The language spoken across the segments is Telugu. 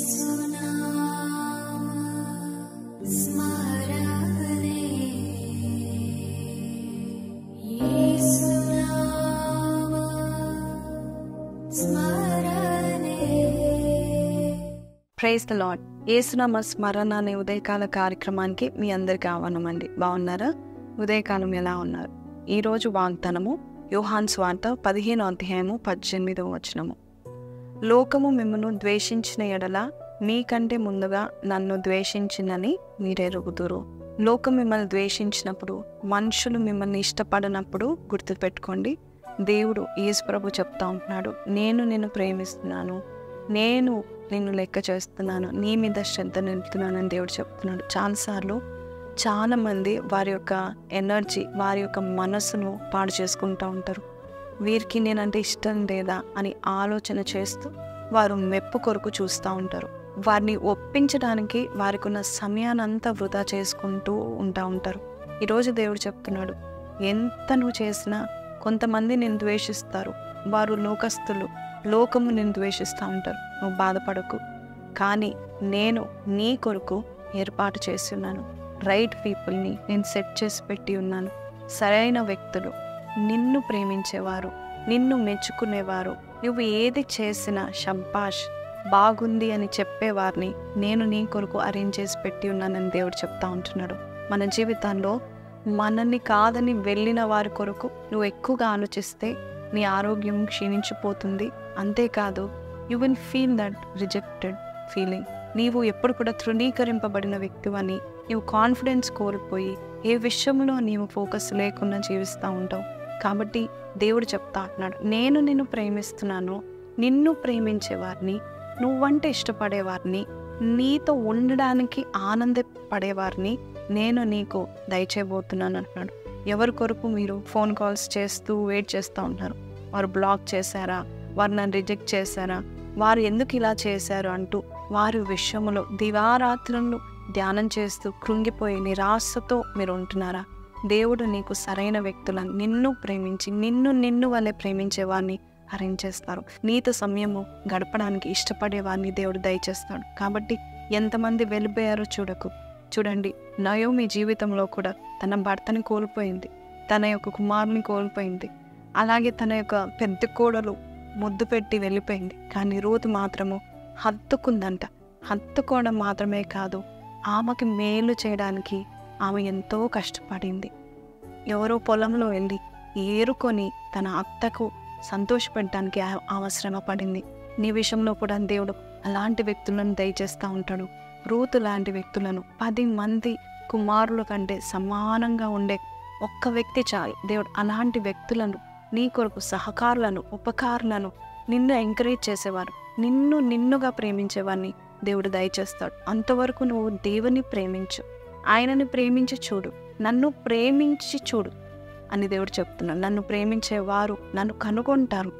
Praise the lord. యేసునామ స్మరణ అనే ఉదయకాల కార్యక్రమానికి మీ అందరికి ఆహ్వానమండి. బాగున్నారా? ఉదయకాలం ఎలా ఉన్నారు? ఈరోజు వాగ్దానము యోహాను సువార్త 15వ అధ్యాయము 18వ వచనము. లోకము మిమ్మను ద్వేషించిన ఎడల మీకంటే ముందుగా నన్ను ద్వేషించినని మీరెరుగుదురు. లోకం మిమ్మల్ని ద్వేషించినప్పుడు, మనుషులు మిమ్మల్ని ఇష్టపడనప్పుడు గుర్తుపెట్టుకోండి, దేవుడు యేసు ప్రభు చెప్తా ఉంటున్నాడు, నేను నిన్ను ప్రేమిస్తున్నాను, నేను నిన్ను లెక్క చేస్తున్నాను, నీ మీద శ్రద్ధ నిలుపుతున్నానని దేవుడు చెప్తున్నాడు. చాలాసార్లు చాలామంది వారి యొక్క ఎనర్జీ, వారి యొక్క మనసును పాడు చేసుకుంటూ ఉంటారు. వీరికి నేనంటే ఇష్టం లేదా అని ఆలోచన చేస్తూ వారు మెప్పు కొరకు చూస్తూ ఉంటారు. వారిని ఒప్పించడానికి వారికి ఉన్న సమయానంతా వృధా చేసుకుంటూ ఉంటారు. ఈరోజు దేవుడు చెప్తున్నాడు, ఎంత నువ్వు చేసినా కొంతమంది నేను ద్వేషిస్తారు, వారు లోకస్తులు, లోకము నేను ద్వేషిస్తూ ఉంటారు. నువ్వు బాధపడకు, కానీ నేను నీ కొరకు ఏర్పాటు చేసి ఉన్నాను. రైట్ పీపుల్ని నేను సెట్ చేసి పెట్టి ఉన్నాను. సరైన వ్యక్తులు, నిన్ను ప్రేమించేవారు, నిన్ను మెచ్చుకునేవారు, నువ్వు ఏది చేసినా షబ్బాష్ బాగుంది అని చెప్పేవారిని నేను నీ కొరకు అరేంజ్ చేసి పెట్టి ఉన్నానని దేవుడు చెప్తా ఉంటున్నాడు. మన జీవితంలో మనల్ని కాదని వెళ్ళిన వారి కొరకు నువ్వు ఎక్కువగా ఆలోచిస్తే నీ ఆరోగ్యం క్షీణించిపోతుంది. అంతేకాదు, you will feel that rejected feeling. నీవు ఎప్పుడు కూడా తృణీకరింపబడిన వ్యక్తివని నీవు కాన్ఫిడెన్స్ కోల్పోయి ఏ విషయంలో నీవు ఫోకస్ లేకుండా జీవిస్తూ ఉంటావు. కాబట్టి దేవుడు చెప్తా అంటున్నాడు, నేను నిన్ను ప్రేమిస్తున్నాను, నిన్ను ప్రేమించేవారిని, నువ్వంటే ఇష్టపడేవారిని, నీతో ఉండడానికి ఆనందపడేవారిని నేను నీకు దయచేయబోతున్నాను అంటున్నాడు. ఎవరి కొరకు మీరు ఫోన్ కాల్స్ చేస్తూ వెయిట్ చేస్తూ ఉంటారు? వారు బ్లాక్ చేశారా, వారు నన్ను రిజెక్ట్ చేశారా, వారు ఎందుకు ఇలా చేశారు అంటూ వారి విషయంలో దివారాత్రులు ధ్యానం చేస్తూ కృంగిపోయి నిరాశతో మీరు ఉంటున్నారా? దేవుడు నీకు సరైన వ్యక్తులను, నిన్ను ప్రేమించి నిన్ను వల్లే ప్రేమించేవారిని అరేంజ్ చేస్తారు. నీతో సమయము గడపడానికి ఇష్టపడేవారిని దేవుడు దయచేస్తాడు. కాబట్టి ఎంతమంది వెళ్ళిపోయారో చూడండి. నయోమి జీవితంలో కూడా తన భర్తని కోల్పోయింది, తన యొక్క కుమారుని కోల్పోయింది, అలాగే తన యొక్క పెద్ద కోడలు ముద్దు పెట్టి వెళ్ళిపోయింది. కానీ రూతు మాత్రము హత్తుకుందంట. హత్తుకోవడం మాత్రమే కాదు, ఆమెకి మేలు చేయడానికి ఆమె ఎంతో కష్టపడింది. ఎవరో పొలంలో వెళ్ళి ఏరుకొని తన అత్తకు సంతోషపెట్టడానికి ఆమె శ్రమ పడింది. నీ విషయంలో కూడా దేవుడు అలాంటి వ్యక్తులను దయచేస్తూ ఉంటాడు. రూతు లాంటి వ్యక్తులను, 10 మంది కుమారుల కంటే సమానంగా ఉండే ఒక్క వ్యక్తి చాలు. దేవుడు అలాంటి వ్యక్తులను, నీ కొరకు సహకారులను, ఉపకారులను, నిన్ను ఎంకరేజ్ చేసేవారు, నిన్నుగా ప్రేమించేవారిని దేవుడు దయచేస్తాడు. అంతవరకు నువ్వు దేవుని ప్రేమించు, ఆయనని ప్రేమించి చూడు, నన్ను ప్రేమించి చూడు అని దేవుడు చెప్తున్నాడు. నన్ను ప్రేమించేవారు నన్ను కనుగొంటారు.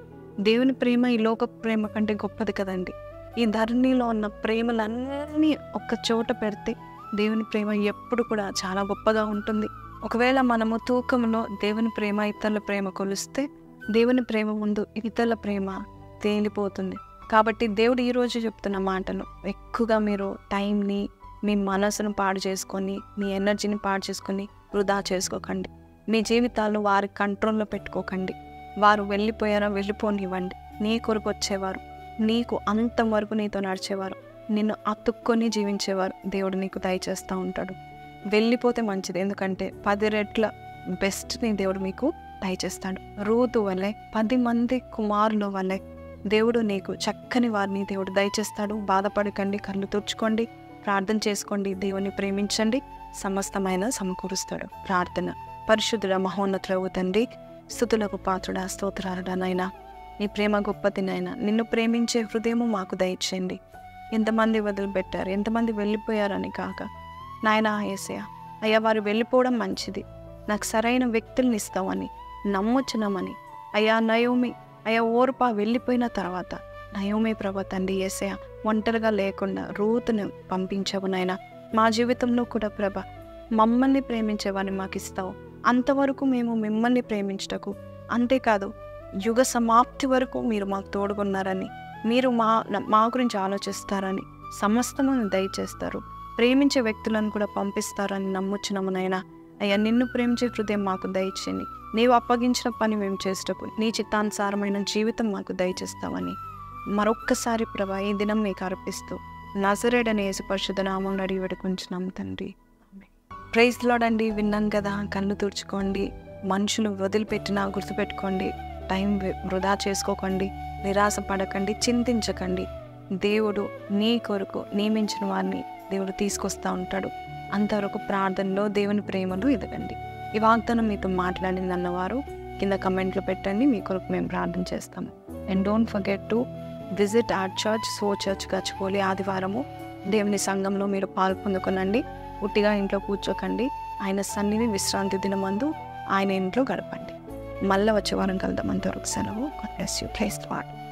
దేవుని ప్రేమ ఈ లోక ప్రేమ కంటే గొప్పది కదండి. ఈ ధరణిలో ఉన్న ప్రేమలన్నీ ఒక్క చోట పెడితే దేవుని ప్రేమ ఎప్పుడు కూడా చాలా గొప్పగా ఉంటుంది. ఒకవేళ మనము తూకంలో దేవుని ప్రేమ, ఇతరుల ప్రేమ కొలిస్తే దేవుని ప్రేమ ముందు ఇతరుల ప్రేమ తేలిపోతుంది. కాబట్టి దేవుడు ఈరోజు చెప్తున్న మాటలు, ఎక్కువగా మీరు టైంని, మీ మనసును పాడు చేసుకొని, మీ ఎనర్జీని పాడు చేసుకొని వృధా చేసుకోకండి. మీ జీవితాలు వారి కంట్రోల్లో పెట్టుకోకండి. వారు వెళ్ళిపోయారా, వెళ్ళిపోనివ్వండి. నీ కొరకు వచ్చేవారు, నీకు అంతవరకు నీతో నడిచేవారు, నిన్ను అతుక్కొని జీవించేవారు దేవుడు నీకు దయచేస్తూ ఉంటాడు. వెళ్ళిపోతే మంచిది, ఎందుకంటే 10 రెట్ల బెస్ట్ని దేవుడు మీకు దయచేస్తాడు. రూతు వల్లే 10 మంది కుమారుల వల్లే దేవుడు నీకు చక్కని వారిని దేవుడు దయచేస్తాడు. బాధపడకండి, కళ్ళు తుడుచుకోండి, ప్రార్థన చేసుకోండి, దేవుని ప్రేమించండి, సమస్తమైన సమకూరుస్తాడు. ప్రార్థన. పరిశుద్ధుడ మహోన్నతుడవు తండ్రి, స్తుతులకు పాత్రుడా, స్తోత్రాలుడా నాయనా, నీ ప్రేమ గొప్పది నాయనా. నిన్ను ప్రేమించే హృదయము మాకు దయచేయండి. ఎంతమంది వదిలిపెట్టారు, ఎంతమంది వెళ్ళిపోయారని కాక నాయనా యేసయ్యా, అయ్యా వారు వెళ్ళిపోవడం మంచిది, నాకు సరైన వ్యక్తుల్ని ఇస్తామని నమ్ముచున్నామని అయ్యా. నయోమి, అయ్యా ఓర్పా వెళ్ళిపోయిన తర్వాత నయోమి ప్రభ తండ్రి యేసయ్యా ఒంటరిగా లేకుండా రూతును పంపించావు నాయనా. మా జీవితంలో కూడా ప్రభ మమ్మల్ని ప్రేమించేవాడిని మాకు ఇస్తావు. అంతవరకు మేము మిమ్మల్ని ప్రేమించటకు, అంతేకాదు యుగ సమాప్తి వరకు మీరు మాకు తోడుకున్నారని, మీరు మా గురించి ఆలోచిస్తారని సమస్తమును దయచేస్తారు. ప్రేమించే వ్యక్తులను కూడా పంపిస్తారని నమ్ముచున్నాము నాయనా. అయ్యా, నిన్ను ప్రేమించే హృదయం మాకు దయచేయండి. నీవు అప్పగించిన పని మేము చేసేటకు నీ చిత్తానుసారమైన జీవితం మాకు దయచేస్తామని మరొక్కసారి ప్రభా ఈ దినం మీకు అర్పిస్తూ నజరేయుడైన యేసు పరిశుద్ధ నామములో అడిగి వేడుకుంటున్నాం తండ్రి. ప్రైజ్ లార్డ్ అండి. విన్నాం కదా, కళ్ళు తుడుచుకోండి. మనుషులు వదిలిపెట్టినా గుర్తుపెట్టుకోండి. టైం వృధా చేసుకోకండి, నిరాశ పడకండి, చింతించకండి. దేవుడు నీ కొరకు నియమించిన వారిని దేవుడు తీసుకొస్తూ ఉంటాడు. అంతవరకు ప్రార్థనలో దేవుని ప్రేమలో ఎదగండి. ఈ వాగ్దానం మీతో మాట్లాడింది అన్నవారు కింద కమెంట్లో పెట్టండి, మీ కొరకు మేము ప్రార్థన చేస్తాము. And don't forget to visit our church, so church Gachibowli. ఆదివారము దేవుని సంఘంలో మీరు పాల్పొందుకొనండి. ఉట్టిగా ఇంట్లో కూర్చోకండి. ఆయన సన్నిధి విశ్రాంతి దినమందు ఆయన ఇంట్లో గడపండి. మళ్ళీ వచ్చే వారం కలుద్దాం. అంతవరకు సెలవు. God bless you. Praise the lord.